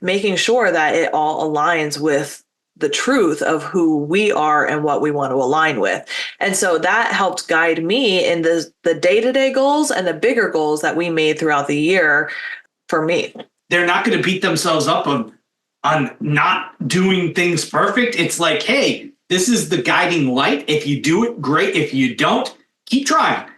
making sure that it all aligns with the truth of who we are and what we want to align with. And so that helped guide me in the day-to-day goals and the bigger goals that we made throughout the year for me. They're not going to beat themselves up on not doing things perfect. It's like, hey, this is the guiding light. If you do it, great. If you don't, keep trying.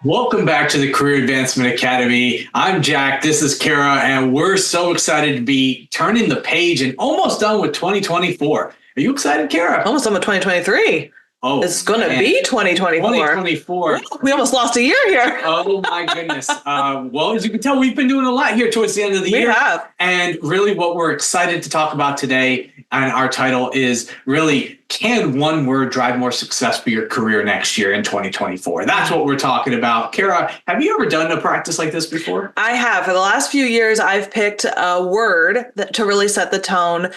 Welcome back to the Career Advancement Academy. I'm Jack. This is Kara, and we're so excited to be turning the page and almost done with 2024. Are you excited, Kara? Almost done with 2023. Oh, it's going to be 2024. 2024. We almost lost a year here. Oh, my goodness. Well, as you can tell, we've been doing a lot here towards the end of the year. We have. And really what we're excited to talk about today, and our title is really, can one word drive more success for your career next year in 2024? That's what we're talking about. Kara, have you ever done a practice like this before? I have. For the last few years, I've picked a word to really set the tone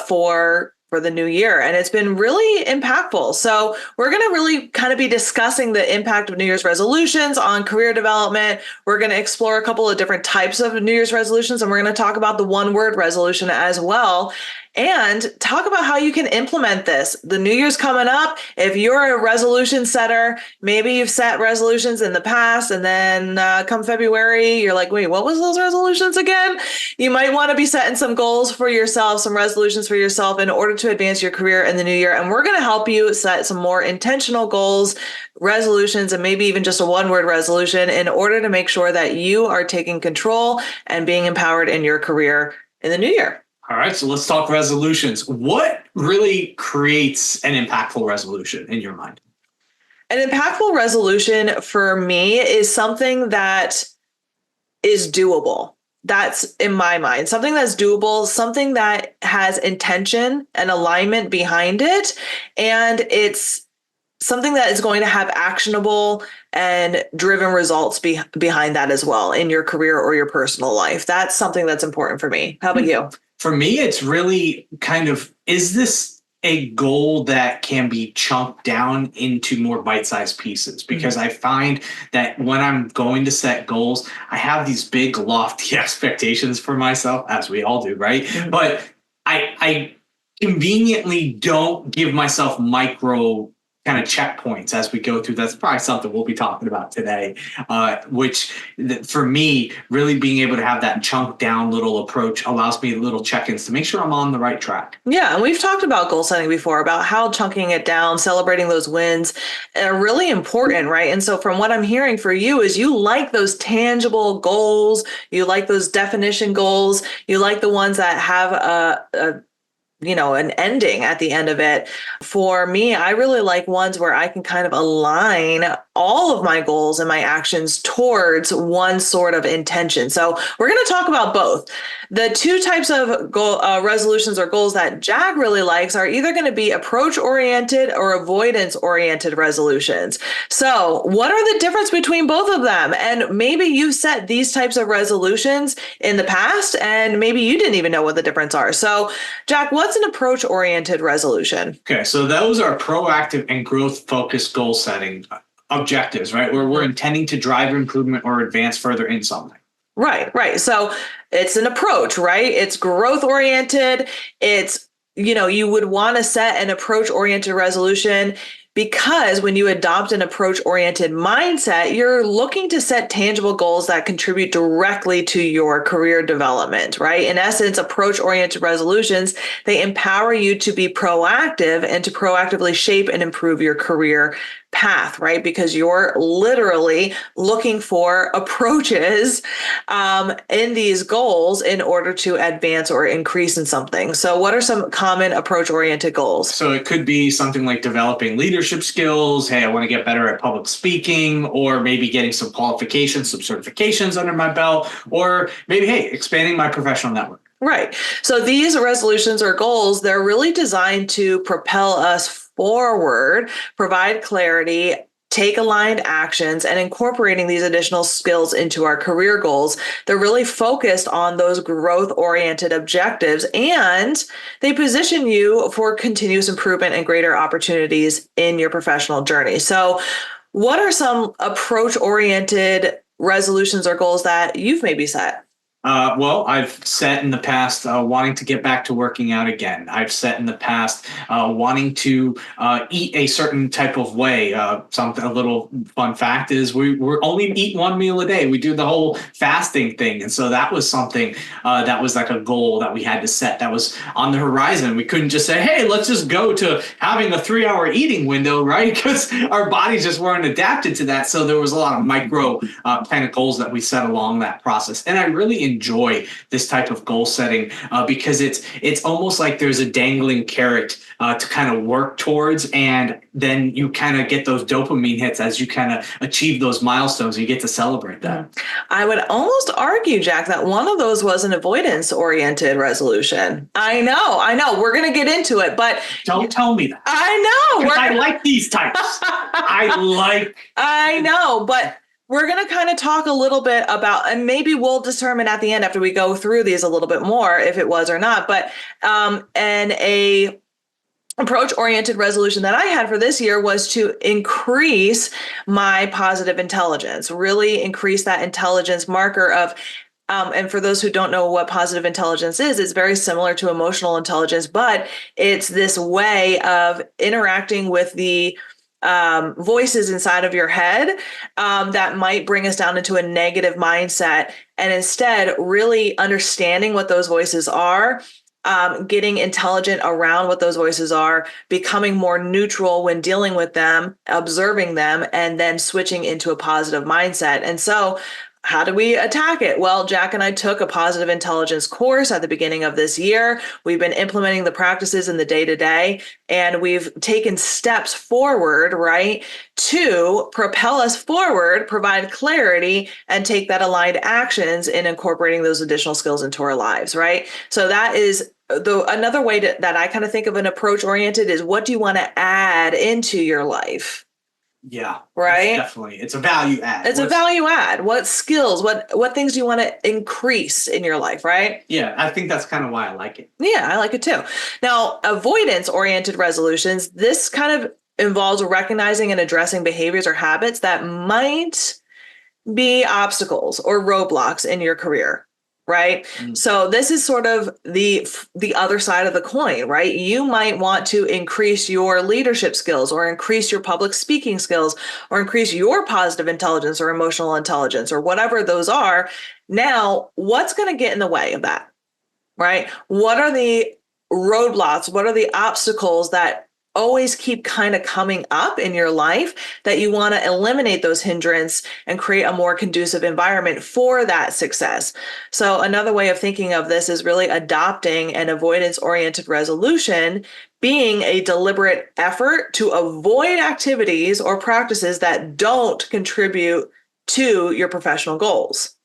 for the new year. And it's been really impactful. So we're going to really kind of be discussing the impact of New Year's resolutions on career development. We're going to explore a couple of different types of New Year's resolutions, and we're going to talk about the one word resolution as well, and talk about how you can implement this. The New Year's coming up. If you're a resolution setter, maybe you've set resolutions in the past, and then come February, you're like, wait, what was those resolutions again? You might want to be setting some goals for yourself, some resolutions for yourself in order to advance your career in the new year. And we're going to help you set some more intentional goals, resolutions, and maybe even just a one-word resolution in order to make sure that you are taking control and being empowered in your career in the new year. All right, so let's talk resolutions. What really creates an impactful resolution in your mind? An impactful resolution for me is something that is doable. That's in my mind, something that's doable, something that has intention and alignment behind it. And it's something that is going to have actionable and driven results behind that as well in your career or your personal life. That's something that's important for me. How about you? For me, it's really kind of, is this a goal that can be chunked down into more bite-sized pieces? Because I find that when I'm going to set goals, I have these big lofty expectations for myself, as we all do, right? But I conveniently don't give myself micro kind of checkpoints as we go through. That's probably something we'll be talking about today, which for me, really being able to have that chunk down little approach allows me little check-ins to make sure I'm on the right track. Yeah. And we've talked about goal setting before, about how chunking it down, celebrating those wins are really important, right? And so from what I'm hearing for you is you like those tangible goals. You like those definition goals. You like the ones that have an ending at the end of it. For me, I really like ones where I can kind of align all of my goals and my actions towards one sort of intention. So we're going to talk about both. The two types of resolutions or goals that Jack really likes are either going to be approach-oriented or avoidance-oriented resolutions. So what are the difference between both of them? And maybe you've set these types of resolutions in the past, and maybe you didn't even know what the difference are. So Jack, what's an approach-oriented resolution? Okay, so those are proactive and growth-focused goal setting objectives, right? Where we're intending to drive improvement or advance further in something. Right. So it's an approach, right? It's growth-oriented. It's, you would want to set an approach-oriented resolution because when you adopt an approach-oriented mindset, you're looking to set tangible goals that contribute directly to your career development, right? In essence, approach-oriented resolutions, they empower you to be proactive and to proactively shape and improve your career path, right? Because you're literally looking for approaches in these goals in order to advance or increase in something. So what are some common approach-oriented goals? So it could be something like developing leadership skills. Hey, I want to get better at public speaking, or maybe getting some qualifications, some certifications under my belt, or maybe, hey, expanding my professional network. Right. So these resolutions or goals, they're really designed to propel us forward, provide clarity, take aligned actions, and incorporating these additional skills into our career goals. They're really focused on those growth-oriented objectives, and they position you for continuous improvement and greater opportunities in your professional journey. So What are some approach-oriented resolutions or goals that you've maybe set? Well, I've set in the past wanting to get back to working out again. I've set in the past wanting to eat a certain type of way. Something a little fun fact is we're only eat one meal a day. We do the whole fasting thing, and so that was something that was like a goal that we had to set. That was on the horizon. We couldn't just say, "Hey, let's just go to having a 3-hour eating window," right? Because our bodies just weren't adapted to that. So there was a lot of micro kind of goals that we set along that process, and I really enjoy this type of goal setting because it's almost like there's a dangling carrot to kind of work towards, and then you kind of get those dopamine hits as you kind of achieve those milestones. You get to celebrate that. I would almost argue, Jack, that one of those was an avoidance-oriented resolution. I know. We're going to get into it, but don't tell me that. I know. I like these types. I know, but we're going to kind of talk a little bit about, and maybe we'll determine at the end after we go through these a little bit more if it was or not. But and a approach-oriented resolution that I had for this year was to increase my positive intelligence, really increase that intelligence marker of. And for those who don't know what positive intelligence is, it's very similar to emotional intelligence, but it's this way of interacting with the voices inside of your head that might bring us down into a negative mindset, and instead really understanding what those voices are, getting intelligent around what those voices are, becoming more neutral when dealing with them, observing them, and then switching into a positive mindset. And so how do we attack it? Well, Jack and I took a positive intelligence course at the beginning of this year. We've been implementing the practices in the day-to-day, and we've taken steps forward, right, to propel us forward, provide clarity, and take that aligned actions in incorporating those additional skills into our lives, right? So that is another way that I kind of think of an approach-oriented is, what do you want to add into your life? Yeah, right. Definitely. It's a value add. It's a value add. What skills, what things do you want to increase in your life, right? Yeah, I think that's kind of why I like it. Yeah, I like it too. Now, avoidance-oriented resolutions, this kind of involves recognizing and addressing behaviors or habits that might be obstacles or roadblocks in your career. Right. So this is sort of the other side of the coin, right? You might want to increase your leadership skills or increase your public speaking skills or increase your positive intelligence or emotional intelligence or whatever those are. Now, what's going to get in the way of that? Right? What are the roadblocks? What are the obstacles that always keep kind of coming up in your life that you want to eliminate those hindrances and create a more conducive environment for that success? So another way of thinking of this is really adopting an avoidance-oriented resolution, being a deliberate effort to avoid activities or practices that don't contribute to your professional goals.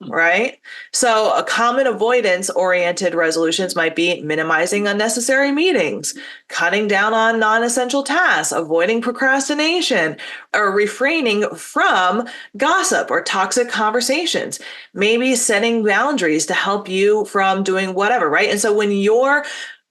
Right? So a common avoidance-oriented resolutions might be minimizing unnecessary meetings, cutting down on non-essential tasks, avoiding procrastination, or refraining from gossip or toxic conversations, maybe setting boundaries to help you from doing whatever, right? And so when your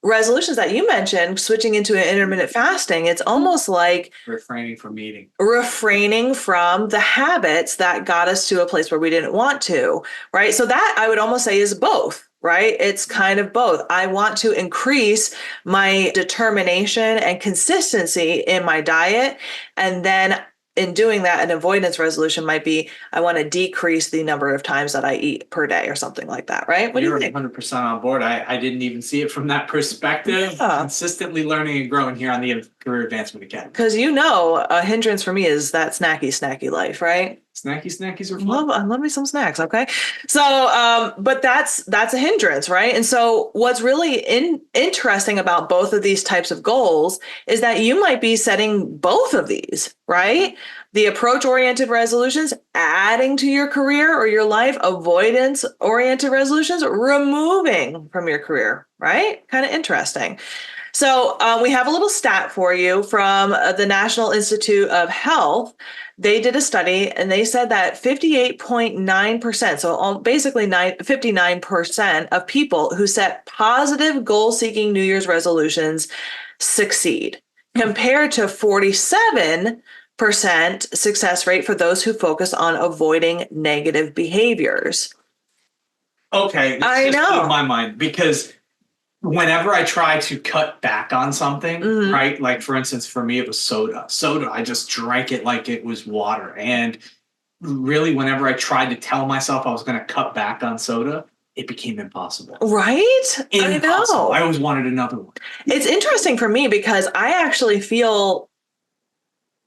resolutions that you mentioned, switching into an intermittent fasting, it's almost like refraining from eating, refraining from the habits that got us to a place where we didn't want to, right? So that I would almost say is both, right? It's kind of both. I want to increase my determination and consistency in my diet, and then in doing that, an avoidance resolution might be, I want to decrease the number of times that I eat per day or something like that, right? What do you think? 100% on board. I didn't even see it from that perspective. Yeah. Consistently learning and growing here on the Career Advancement Academy. Because a hindrance for me is that snacky life, right? Snackies are fun. Love me some snacks, okay? So, but that's a hindrance, right? And so what's really interesting about both of these types of goals is that you might be setting both of these, right? The approach-oriented resolutions, adding to your career or your life, avoidance-oriented resolutions, removing from your career, right? Kind of interesting. So we have a little stat for you from the National Institute of Health. They did a study and they said that 58.9%, so basically 59% of people who set positive goal-seeking New Year's resolutions succeed, compared to 47% success rate for those who focus on avoiding negative behaviors. Okay, this I just blew know. my mind because whenever I try to cut back on something, right? Like for instance, for me, it was soda. Soda, I just drank it like it was water. And really, whenever I tried to tell myself I was going to cut back on soda, it became impossible. Right? I Impossible. I know. always wanted another one. It's interesting for me because I actually feel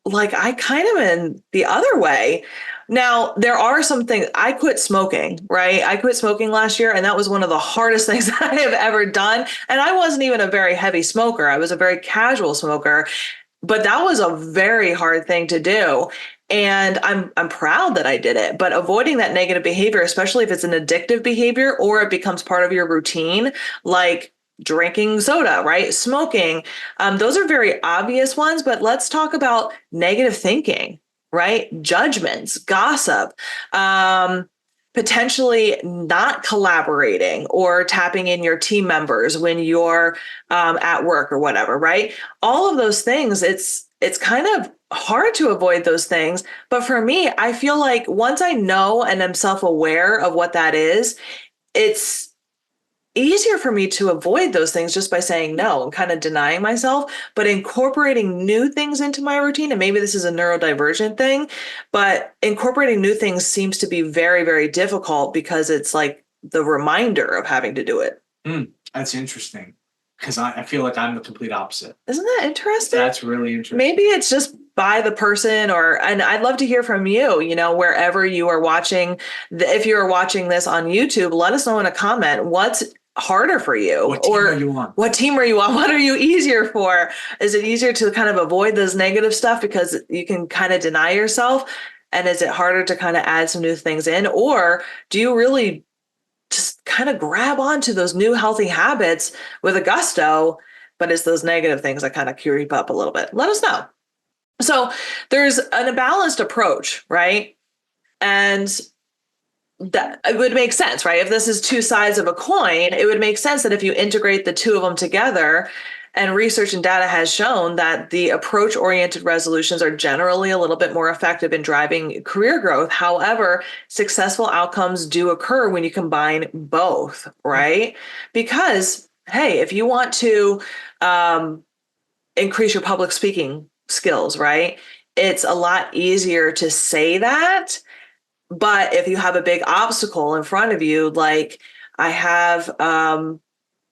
like I kind of in the other way. Now, there are some things I quit smoking, right? I quit smoking last year, and that was one of the hardest things that I have ever done. And I wasn't even a very heavy smoker, I was a very casual smoker, but that was a very hard thing to do. And I'm proud that I did it, but avoiding that negative behavior, especially if it's an addictive behavior or it becomes part of your routine, like drinking soda, right? Smoking. Those are very obvious ones, but let's talk about negative thinking, right? Judgments, gossip, potentially not collaborating or tapping in your team members when you're at work or whatever, right? All of those things, it's kind of hard to avoid those things. But for me, I feel like once I know and am self-aware of what that is, it's easier for me to avoid those things just by saying no and kind of denying myself, but incorporating new things into my routine. And maybe this is a neurodivergent thing, but incorporating new things seems to be very, very difficult because it's like the reminder of having to do it. That's interesting because I feel like I'm the complete opposite. Isn't that interesting? That's really interesting. Maybe it's just by the person and I'd love to hear from you, wherever you are watching. If you're watching this on YouTube, let us know in a comment what's harder for you. What team are you on? What team are you on? What are you easier for? Is it easier to kind of avoid those negative stuff because you can kind of deny yourself? And is it harder to kind of add some new things in? Or do you really just kind of grab onto those new healthy habits with a gusto, but it's those negative things that kind of creep up a little bit? Let us know. So there's a balanced approach, right? And that it would make sense, right? If this is two sides of a coin, it would make sense that if you integrate the two of them together, and research and data has shown that the approach-oriented resolutions are generally a little bit more effective in driving career growth. However, successful outcomes do occur when you combine both, right? Because, hey, if you want to increase your public speaking skills, right? It's a lot easier to say that. But if you have a big obstacle in front of you, like I have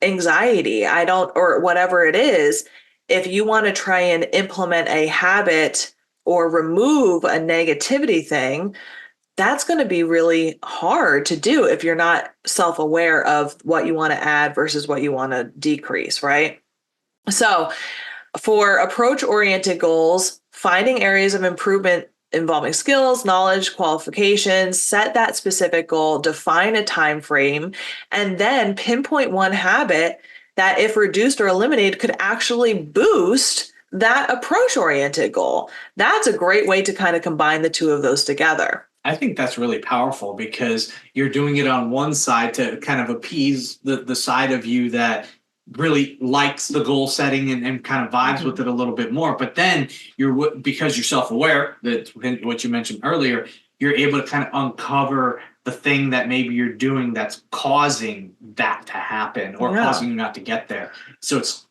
anxiety, or whatever it is, if you want to try and implement a habit or remove a negativity thing, that's going to be really hard to do if you're not self-aware of what you want to add versus what you want to decrease, right? So for approach-oriented goals, finding areas of improvement involving skills, knowledge, qualifications, set that specific goal, define a time frame, and then pinpoint one habit that, if reduced or eliminated, could actually boost that approach-oriented goal. That's a great way to kind of combine the two of those together. I think that's really powerful because you're doing it on one side to kind of appease the side of you that really likes the goal setting and kind of vibes with it a little bit more. But then because you're self-aware, that what you mentioned earlier, you're able to kind of uncover the thing that maybe you're doing that's causing that to happen or causing you not to get there. So it's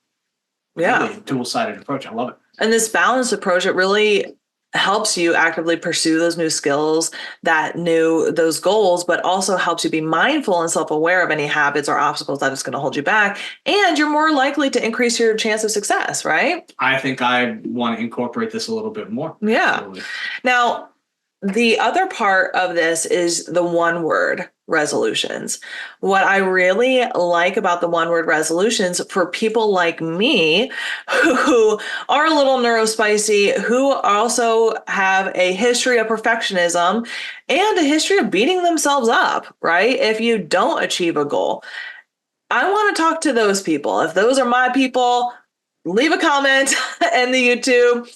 really a dual-sided approach. I love it. And this balanced approach, it really helps you actively pursue those new skills, those goals, but also helps you be mindful and self-aware of any habits or obstacles that is going to hold you back. And you're more likely to increase your chance of success, right? I think I want to incorporate this a little bit more. Yeah. Absolutely. Now, the other part of this is the one-word resolutions. What I really like about the one-word resolutions for people like me who are a little neurospicy, who also have a history of perfectionism and a history of beating themselves up, right? If you don't achieve a goal. I want to talk to those people. If those are my people, leave a comment in the YouTube,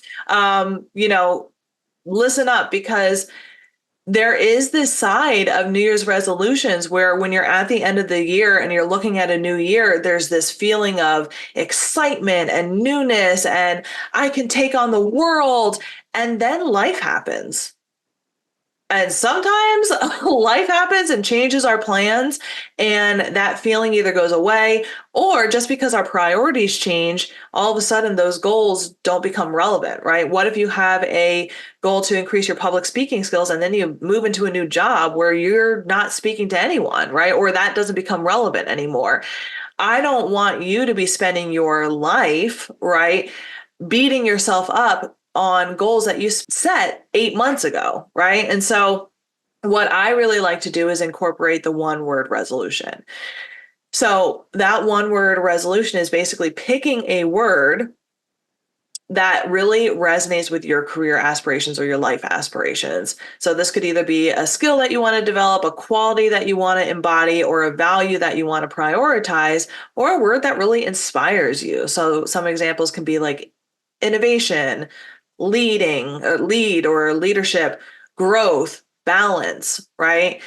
listen up, because there is this side of New Year's resolutions where when you're at the end of the year and you're looking at a new year, there's this feeling of excitement and newness and I can take on the world. And then life happens. And sometimes life happens and changes our plans, and that feeling either goes away or just because our priorities change, all of a sudden those goals don't become relevant, right? What if you have a goal to increase your public speaking skills and then you move into a new job where you're not speaking to anyone, right? Or that doesn't become relevant anymore. I don't want you to be spending your life, right, beating yourself up on goals that you set 8 months ago, right? And so what I really like to do is incorporate the one word resolution. So that one word resolution is basically picking a word that really resonates with your career aspirations or your life aspirations. So this could either be a skill that you want to develop, a quality that you want to embody, or a value that you want to prioritize, or a word that really inspires you. So some examples can be like innovation, lead or leadership, growth, balance, right?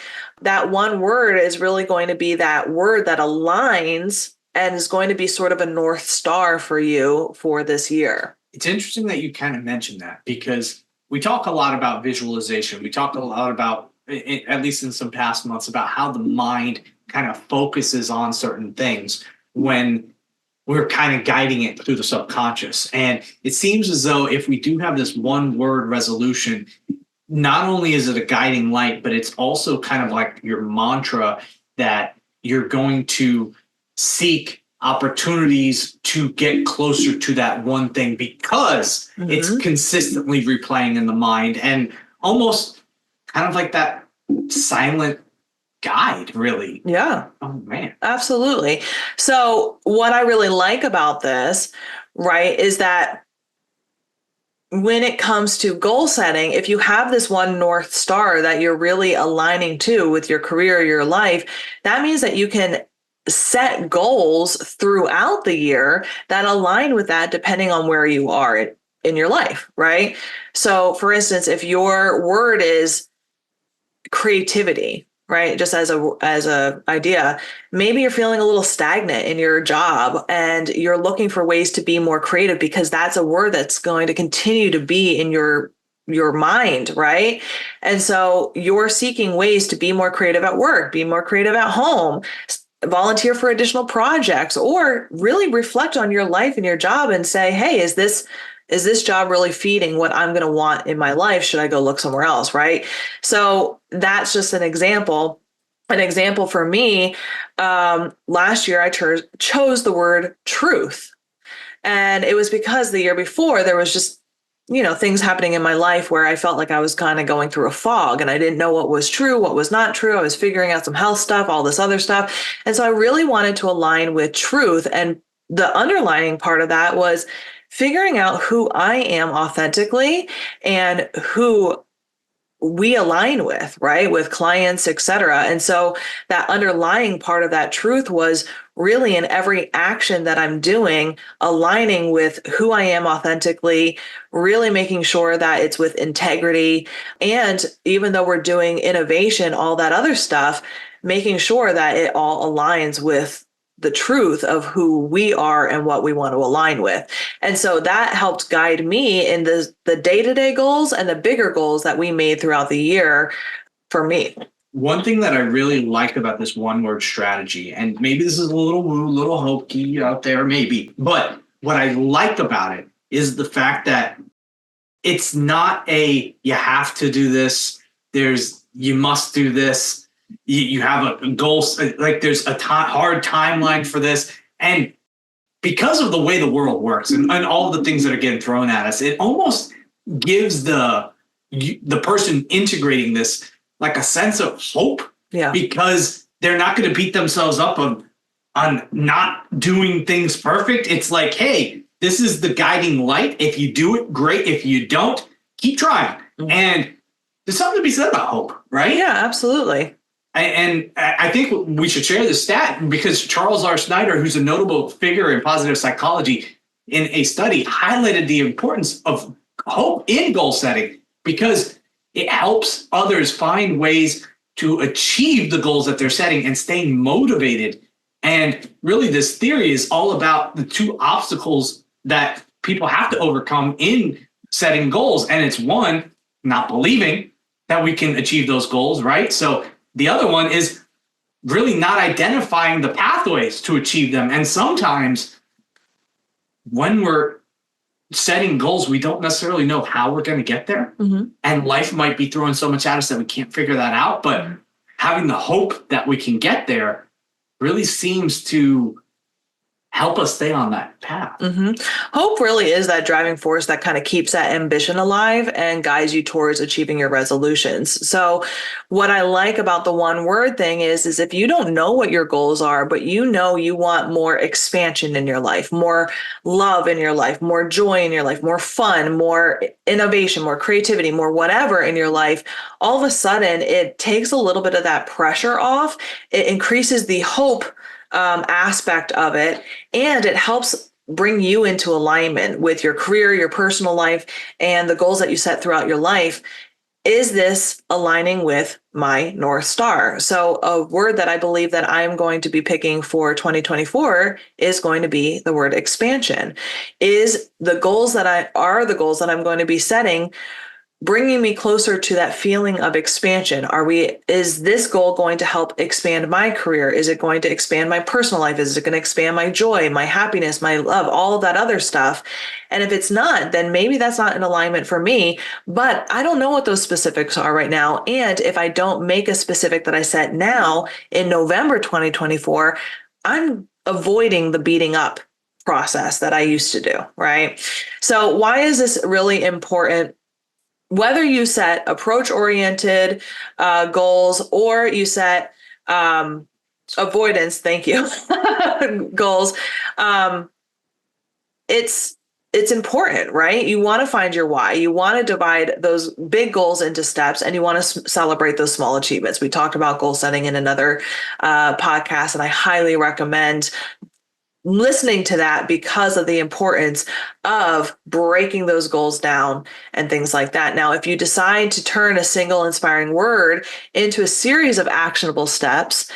That one word is really going to be that word that aligns and is going to be sort of a North Star for you for this year. It's interesting that you kind of mentioned that because we talk a lot about visualization. We talk a lot about, at least in some past months, about how the mind kind of focuses on certain things when we're kind of guiding it through the subconscious. And it seems as though if we do have this one word resolution, not only is it a guiding light, but it's also kind of like your mantra that you're going to seek opportunities to get closer to that one thing because it's consistently replaying in the mind and almost kind of like that silent guide, really. Yeah. Oh, man. Absolutely. So what I really like about this, right, is that when it comes to goal setting, if you have this one North Star that you're really aligning to with your career, your life, that means that you can set goals throughout the year that align with that depending on where you are in your life, right? So for instance, if your word is creativity, right? Just as a idea, maybe you're feeling a little stagnant in your job and you're looking for ways to be more creative because that's a word that's going to continue to be in your mind, right? And so you're seeking ways to be more creative at work, be more creative at home, volunteer for additional projects, or really reflect on your life and your job and say, hey, is this job really feeding what I'm going to want in my life? Should I go look somewhere else? Right. So that's just an example. An example for me, last year I chose the word truth. And it was because the year before there was just, things happening in my life where I felt like I was kind of going through a fog and I didn't know what was true, what was not true. I was figuring out some health stuff, all this other stuff. And so I really wanted to align with truth. And the underlying part of that was figuring out who I am authentically and who we align with, right? With clients, et cetera. And so that underlying part of that truth was really in every action that I'm doing, aligning with who I am authentically, really making sure that it's with integrity. And even though we're doing innovation, all that other stuff, making sure that it all aligns with the truth of who we are and what we want to align with. And so that helped guide me in the day-to-day goals and the bigger goals that we made throughout the year for me. One thing that I really like about this one word strategy, and maybe this is a little woo, little hokey out there, maybe, but what I like about it is the fact that it's not you have to do this. You must do this. You have a goal, like there's a hard timeline for this. And because of the way the world works and all the things that are getting thrown at us, it almost gives the person integrating this like a sense of hope. Yeah. Because they're not going to beat themselves up on not doing things perfect. It's like, hey, this is the guiding light. If you do it, great. If you don't, keep trying. Mm-hmm. And there's something to be said about hope, right? Yeah, absolutely. And I think we should share this stat because Charles R. Snyder, who's a notable figure in positive psychology, in a study highlighted the importance of hope in goal setting because it helps others find ways to achieve the goals that they're setting and staying motivated. And really, this theory is all about the two obstacles that people have to overcome in setting goals. And it's one, not believing that we can achieve those goals, right? So the other one is really not identifying the pathways to achieve them. And sometimes when we're setting goals, we don't necessarily know how we're going to get there. Mm-hmm. And life might be throwing so much at us that we can't figure that out. But having the hope that we can get there really seems to help us stay on that path. Mm-hmm. Hope really is that driving force that kind of keeps that ambition alive and guides you towards achieving your resolutions. So what I like about the one word thing is if you don't know what your goals are, but you know you want more expansion in your life, more love in your life, more joy in your life, more fun, more innovation, more creativity, more whatever in your life, all of a sudden it takes a little bit of that pressure off. It increases the hope aspect of it, and it helps bring you into alignment with your career, your personal life, and the goals that you set throughout your life. Is this aligning with my North Star? So a word that I believe that I'm going to be picking for 2024 is going to be the word expansion. Is the goals that I'm going to be setting bringing me closer to that feeling of expansion? Is this goal going to help expand my career? Is it going to expand my personal life? Is it going to expand my joy, my happiness, my love, all of that other stuff? And if it's not, then maybe that's not in alignment for me, but I don't know what those specifics are right now. And if I don't make a specific that I set now in November 2024, I'm avoiding the beating up process that I used to do, right? So why is this really important? Whether you set approach-oriented goals or you set avoidance, thank you, goals, it's important, right? You want to find your why. You want to divide those big goals into steps, and you want to celebrate those small achievements. We talked about goal setting in another podcast, and I highly recommend listening to that because of the importance of breaking those goals down and things like that. Now, if you decide to turn a single inspiring word into a series of actionable steps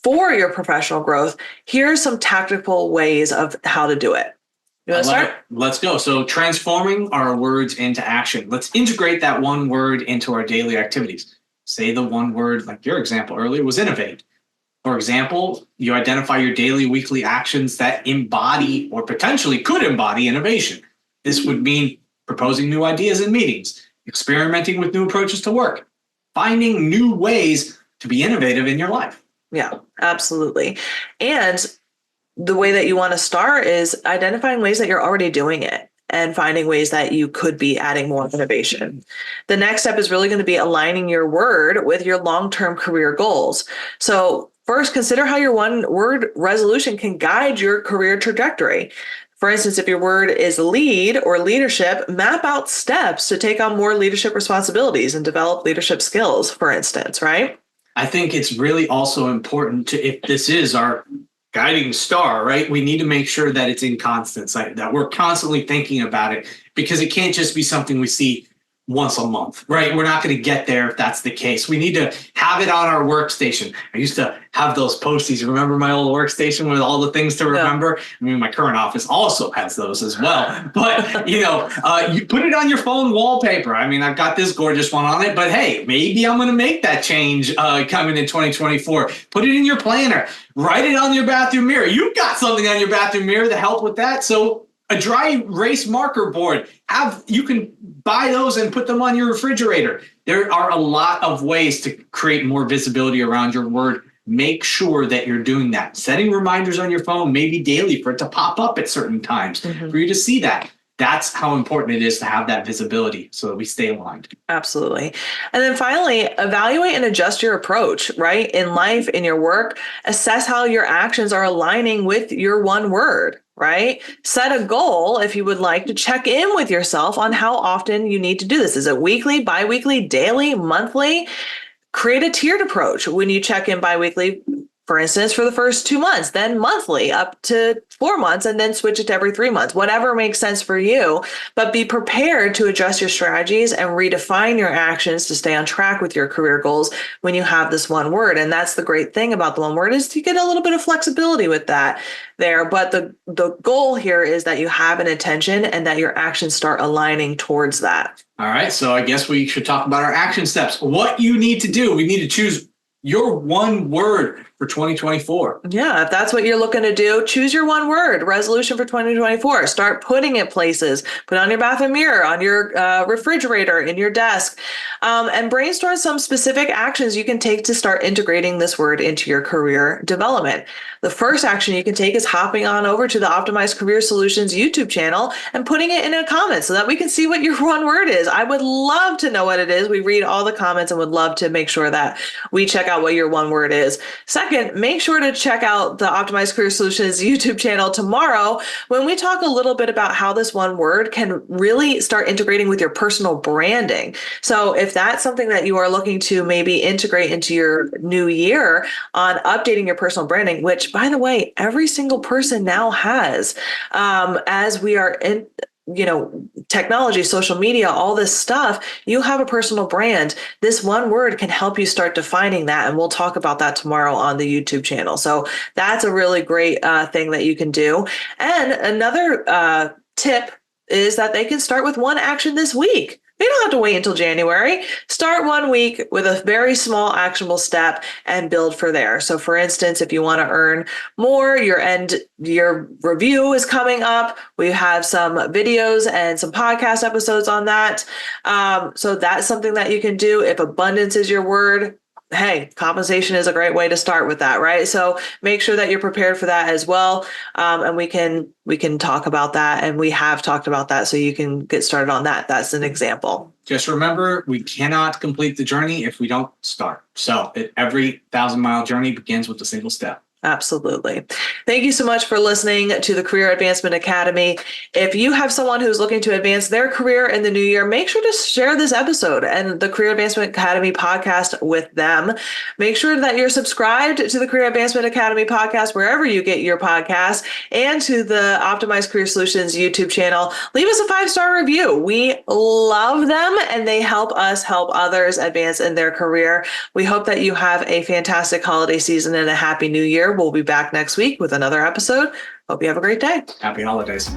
for your professional growth, here's some tactical ways of how to do it. You want to start? Let's go. So transforming our words into action. Let's integrate that one word into our daily activities. Say the one word, like your example earlier, was innovate. For example, you identify your daily, weekly actions that embody or potentially could embody innovation. This would mean proposing new ideas in meetings, experimenting with new approaches to work, finding new ways to be innovative in your life. Yeah, absolutely. And the way that you want to start is identifying ways that you're already doing it and finding ways that you could be adding more innovation. The next step is really going to be aligning your word with your long-term career goals. So first, consider how your one word resolution can guide your career trajectory. For instance, if your word is lead or leadership, map out steps to take on more leadership responsibilities and develop leadership skills, for instance, right? I think it's really also important to, if this is our guiding star, right, we need to make sure that it's in constance, like that we're constantly thinking about it, because it can't just be something we see once a month, right? We're not going to get there if that's the case. We need to have it on our workstation. I used to have those posties. Remember my old workstation with all the things to remember? Yeah. I mean, my current office also has those as well. But, you put it on your phone wallpaper. I mean, I've got this gorgeous one on it, but hey, maybe I'm going to make that change coming in 2024. Put it in your planner. Write it on your bathroom mirror. You've got something on your bathroom mirror to help with that. So a dry erase marker board, you can buy those and put them on your refrigerator. There are a lot of ways to create more visibility around your word. Make sure that you're doing that. Setting reminders on your phone, maybe daily, for it to pop up at certain times, for you to see that. That's how important it is to have that visibility so that we stay aligned. Absolutely. And then finally, evaluate and adjust your approach, right? In life, in your work, assess how your actions are aligning with your one word, right? Set a goal if you would like to check in with yourself on how often you need to do this. Is it weekly, biweekly, daily, monthly? Create a tiered approach. When you check in biweekly, for instance, for the first 2 months, then monthly up to 4 months, and then switch it to every 3 months, whatever makes sense for you. But be prepared to adjust your strategies and redefine your actions to stay on track with your career goals when you have this one word. And that's the great thing about the one word, is you get a little bit of flexibility with that there. But the goal here is that you have an intention and that your actions start aligning towards that. All right. So I guess we should talk about our action steps. What you need to do, we need to choose your one word for 2024. Yeah, if that's what you're looking to do, choose your one word resolution for 2024. Start putting it places. Put it on your bathroom mirror, on your refrigerator, in your desk, and brainstorm some specific actions you can take to start integrating this word into your career development. The first action you can take is hopping on over to the Optimized Career Solutions YouTube channel and putting it in a comment so that we can see what your one word is. I would love to know what it is. We read all the comments and would love to make sure that we check out what your one word is. Second, make sure to check out the Optimized Career Solutions YouTube channel tomorrow when we talk a little bit about how this one word can really start integrating with your personal branding. So if that's something that you are looking to maybe integrate into your new year on updating your personal branding, which, by the way, every single person now has, as we are in technology, social media, all this stuff, you have a personal brand. This one word can help you start defining that. And we'll talk about that tomorrow on the YouTube channel. So that's a really great thing that you can do. And another tip is that they can start with one action this week. They don't have to wait until January. Start 1 week with a very small actionable step and build for there. So for instance, if you want to earn more, your review is coming up. We have some videos and some podcast episodes on that. So that's something that you can do. If abundance is your word, hey, compensation is a great way to start with that, right? So make sure that you're prepared for that as well. And we can talk about that, and we have talked about that, so you can get started on that. That's an example. Just remember, we cannot complete the journey if we don't start. So every 1,000-mile journey begins with a single step. Absolutely. Thank you so much for listening to the Career Advancement Academy. If you have someone who's looking to advance their career in the new year, make sure to share this episode and the Career Advancement Academy podcast with them. Make sure that you're subscribed to the Career Advancement Academy podcast wherever you get your podcasts, and to the Optimized Career Solutions YouTube channel. Leave us a 5-star review. We love them, and they help us help others advance in their career. We hope that you have a fantastic holiday season and a happy new year. We'll be back next week with another episode. Hope you have a great day. Happy holidays.